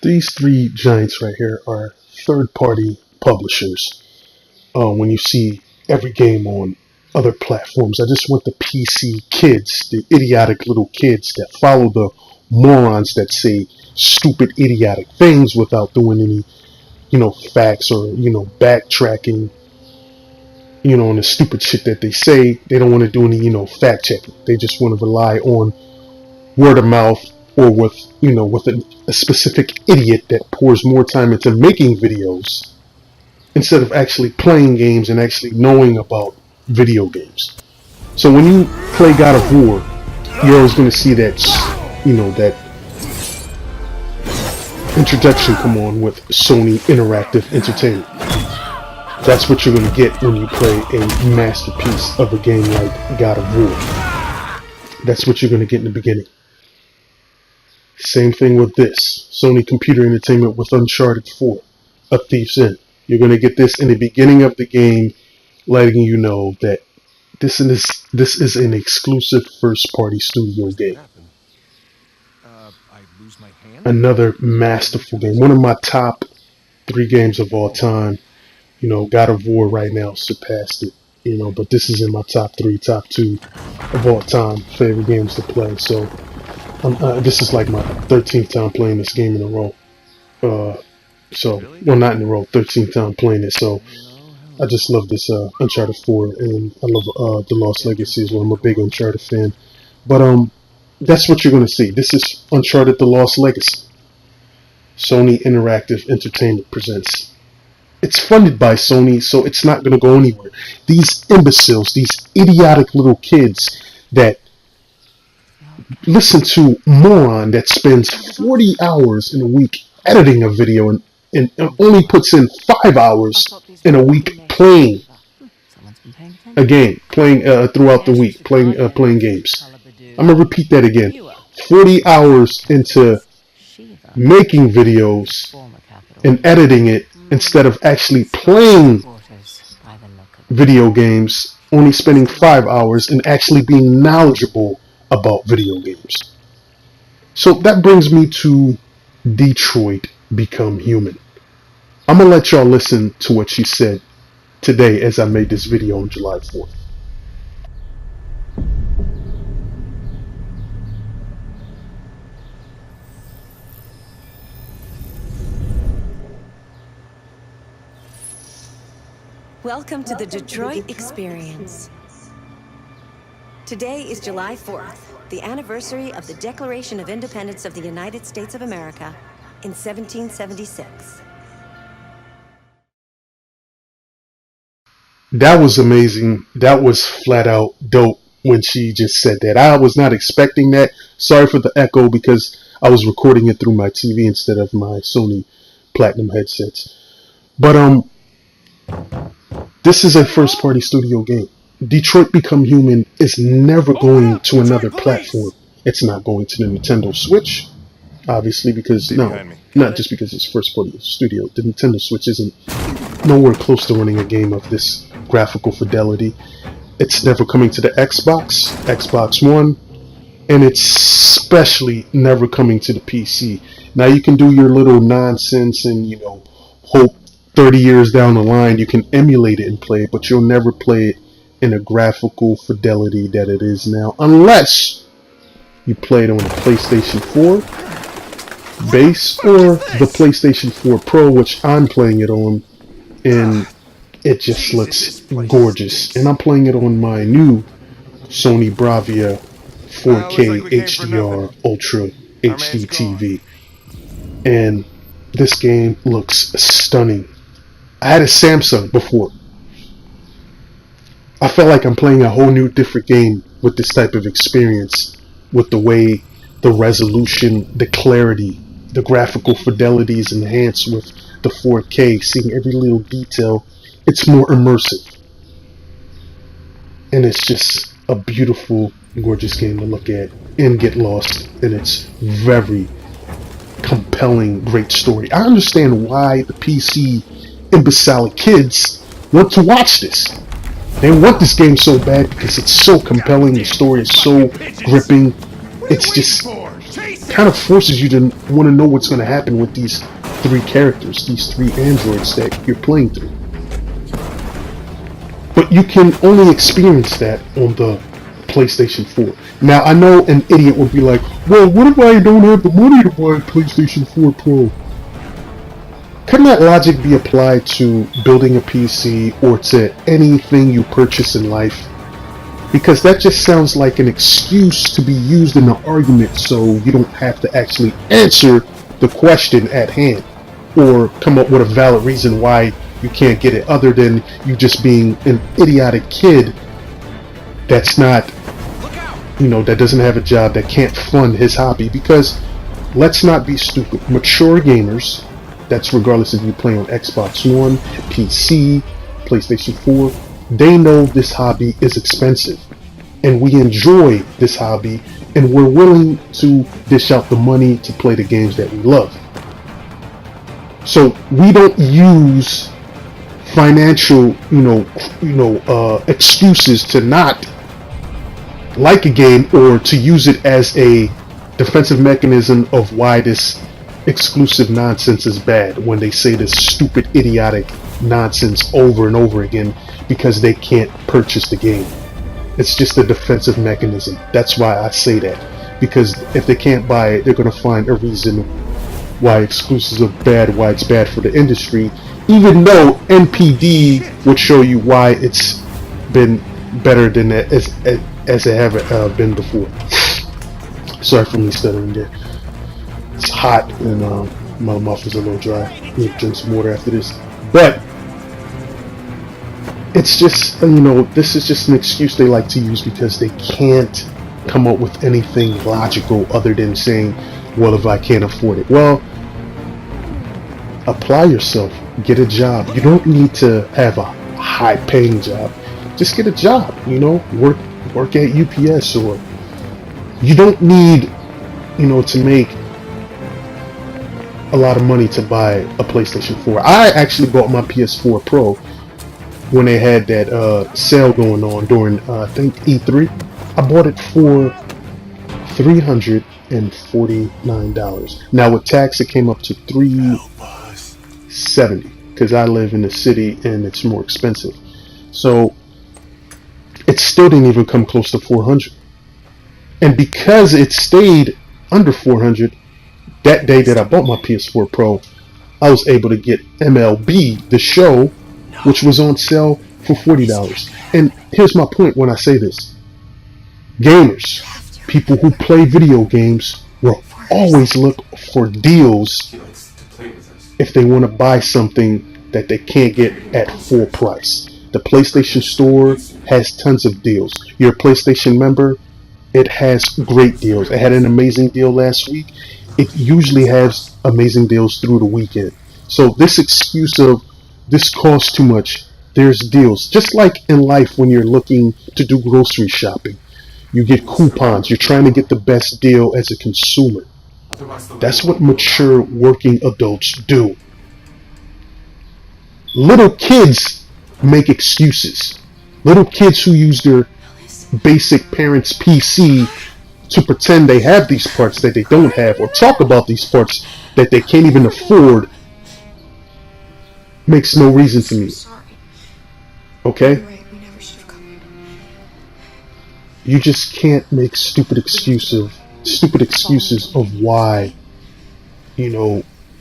These three giants right here are third-party publishers. When you see every game on other platforms, I just want the PC kids, the idiotic little kids that follow the morons that say stupid, idiotic things without doing any, facts or, backtracking, on the stupid shit that they say. They don't want to do any, fact checking. They just want to rely on word of mouth or with a specific idiot that pours more time into making videos instead of actually playing games and actually knowing about video games. So when you play God of War, you're always going to see that introduction come on with Sony Interactive Entertainment. That's what you're going to get when you play a masterpiece of a game like God of War. That's what you're going to get in the beginning. Same thing with this. Sony Computer Entertainment with Uncharted 4, A Thief's End. You're going to get this in the beginning of the game, letting you know that this is an exclusive first-party studio game. Another masterful game. One of my top 3 games of all time. God of War right now surpassed it. But this is in my top 3, top 2 of all time favorite games to play. So this is like my 13th time playing this game in a row. Not in a row, 13th time playing it. So I just love this Uncharted 4, and I love The Lost Legacy as well. I'm a big Uncharted fan. But that's what you're going to see. This is Uncharted The Lost Legacy. Sony Interactive Entertainment presents. It's funded by Sony, so it's not going to go anywhere. These imbeciles, these idiotic little kids that listen to moron that spends 40 hours in a week editing a video and only puts in 5 hours in a week playing a game, playing throughout the week, playing games. I'm going to repeat that again. 40 hours into making videos and editing it instead of actually playing video games, only spending 5 hours and actually being knowledgeable about video games. So that brings me to Detroit Become Human. I'm going to let y'all listen to what she said today as I made this video on July 4th. Welcome to the Detroit Experience. Today is July 4th, the anniversary of the Declaration of Independence of the United States of America in 1776. That was amazing. That was flat out dope when she just said that. I was not expecting that. Sorry for the echo because I was recording it through my TV instead of my Sony Platinum headsets. But this is a first-party studio game. Detroit Become Human is never going to another platform. It's not going to the Nintendo Switch, obviously, because not just because it's first-party studio. The Nintendo Switch isn't nowhere close to running a game of this graphical fidelity. It's never coming to the Xbox One, and it's especially never coming to the PC. Now you can do your little nonsense and hope 30 years down the line you can emulate it and play it, but you'll never play it in a graphical fidelity that it is now, unless you play it on the PlayStation 4 base or the PlayStation 4 Pro, which I'm playing it on, and it just looks gorgeous. And I'm playing it on my new Sony Bravia 4K HDR Ultra HD TV, and this game looks stunning. I had a Samsung before. I felt like I'm playing a whole new different game with this type of experience, with the way the resolution, the clarity, the graphical fidelity is enhanced with the 4K, seeing every little detail. It's more immersive. And it's just a beautiful, gorgeous game to look at and get lost in its very compelling, great story. I understand why the PC imbecile kids want to watch this. They want this game so bad because it's so compelling, the story is so gripping. It's just kind of forces you to want to know what's going to happen with these three characters, these three androids that you're playing through. But you can only experience that on the PlayStation 4. Now, I know an idiot would be like, well, what if I don't have the money to buy a PlayStation 4 Pro? Couldn't that logic be applied to building a PC or to anything you purchase in life? Because that just sounds like an excuse to be used in an argument so you don't have to actually answer the question at hand or come up with a valid reason why you can't get it, other than you just being an idiotic kid that's not, that doesn't have a job, that can't fund his hobby. Because let's not be stupid. Mature gamers, that's regardless if you play on Xbox One, PC, PlayStation 4, they know this hobby is expensive. And we enjoy this hobby, and we're willing to dish out the money to play the games that we love. So we don't use financial, excuses to not like a game or to use it as a defensive mechanism of why this exclusive nonsense is bad, when they say this stupid, idiotic nonsense over and over again because they can't purchase the game. It's just a defensive mechanism. That's why I say that. Because if they can't buy it, they're going to find a reason why exclusives are bad, why it's bad for the industry, even though NPD would show you why it's been better than that as it have been before. Sorry for me stuttering there. It's hot and my mouth is a little dry. I need to drink some water after this. But it's just, this is just an excuse they like to use because they can't come up with anything logical other than saying, well, if I can't afford it. Well, apply yourself, get a job. You don't need to have a high paying job. Just get a job, work at UPS, or you don't need, to make a lot of money to buy a PlayStation 4. I actually bought my PS4 Pro when they had that sale going on during I think E3. I bought it for $349. Now with tax, it came up to $370 because I live in the city and it's more expensive. So it still didn't even come close to $400. And because it stayed under $400, that day that I bought my PS4 Pro, I was able to get MLB The Show, which was on sale for $40. And here's my point when I say this. Gamers, people who play video games, will always look for deals if they want to buy something that they can't get at full price. The PlayStation Store has tons of deals. You're a PlayStation member, it has great deals. It had an amazing deal last week. It usually has amazing deals through the weekend. So this excuse of this costs too much, there's deals. Just like in life when you're looking to do grocery shopping, you get coupons. You're trying to get the best deal as a consumer. That's what mature working adults do. Little kids make excuses. Little kids who use their basic parents' PC to pretend they have these parts that they don't have, or talk about these parts that they can't even afford, makes no reason to me. Okay? You just can't make stupid excuses of why,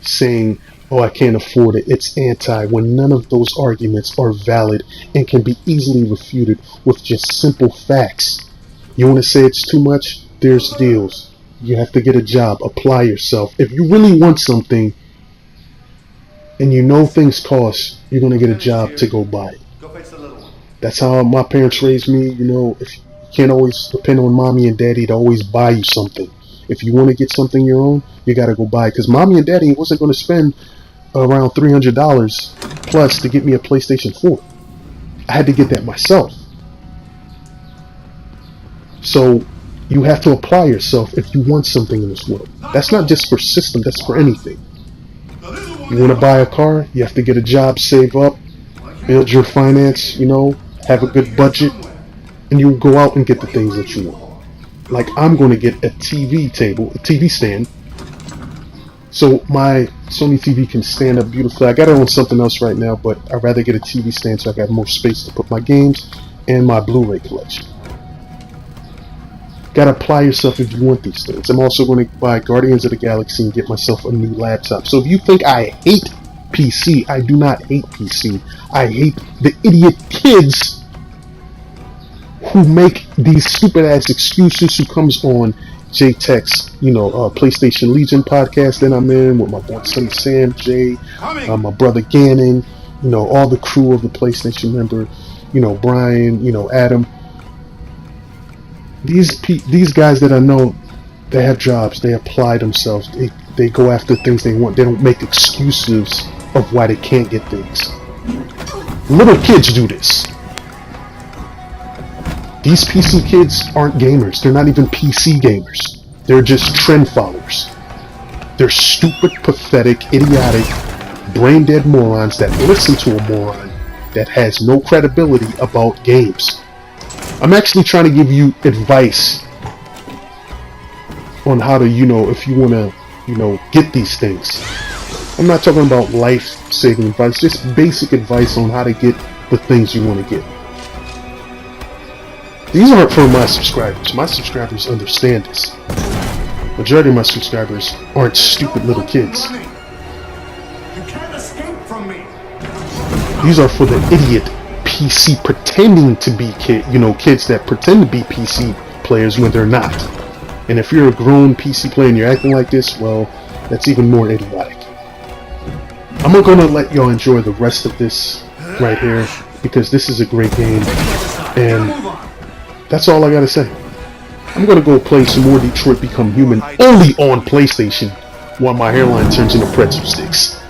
saying, oh, I can't afford it, it's anti, when none of those arguments are valid and can be easily refuted with just simple facts. You want to say it's too much? There's deals. You have to get a job. Apply yourself. If you really want something and things cost, you're going to get a job to go buy it. That's how my parents raised me. If you can't always depend on mommy and daddy to always buy you something. If you want to get something your own, you got to go buy it. Because mommy and daddy wasn't going to spend around $300 plus to get me a PlayStation 4. I had to get that myself. So you have to apply yourself if you want something in this world. That's not just for system, that's for anything. You want to buy a car, you have to get a job, save up, build your finance, have a good budget, and you go out and get the things that you want. like I'm going to get a TV table, a TV stand, so my Sony TV can stand up beautifully. I got it on something else right now, but I'd rather get a TV stand so I got more space to put my games and my Blu-ray collection. Gotta apply yourself if you want these things. I'm also going to buy Guardians of the Galaxy and get myself a new laptop. So if you think I hate PC, I do not hate PC. I hate the idiot kids who make these stupid ass excuses, who comes on JTech's, PlayStation Legion podcast that I'm in with my boy Sonny Sam, Jay, my brother Gannon, all the crew of the PlayStation member, Brian, Adam. These guys that I know, they have jobs, they apply themselves, they go after things they want. They don't make excuses of why they can't get things. Little kids do this. These PC kids aren't gamers. They're not even PC gamers. They're just trend followers. They're stupid, pathetic, idiotic, brain-dead morons that listen to a moron that has no credibility about games. I'm actually trying to give you advice on how to, if you want to, get these things. I'm not talking about life-saving advice, just basic advice on how to get the things you want to get. These aren't for my subscribers. My subscribers understand this. Majority of my subscribers aren't stupid little kids. You can't escape from me. These are for the idiot PC pretending to be kids that pretend to be PC players when they're not. And if you're a grown PC player and you're acting like this, well, that's even more idiotic. I'm not gonna let y'all enjoy the rest of this right here because this is a great game, and that's all I gotta say. I'm gonna go play some more Detroit Become Human only on PlayStation while my hairline turns into pretzel sticks.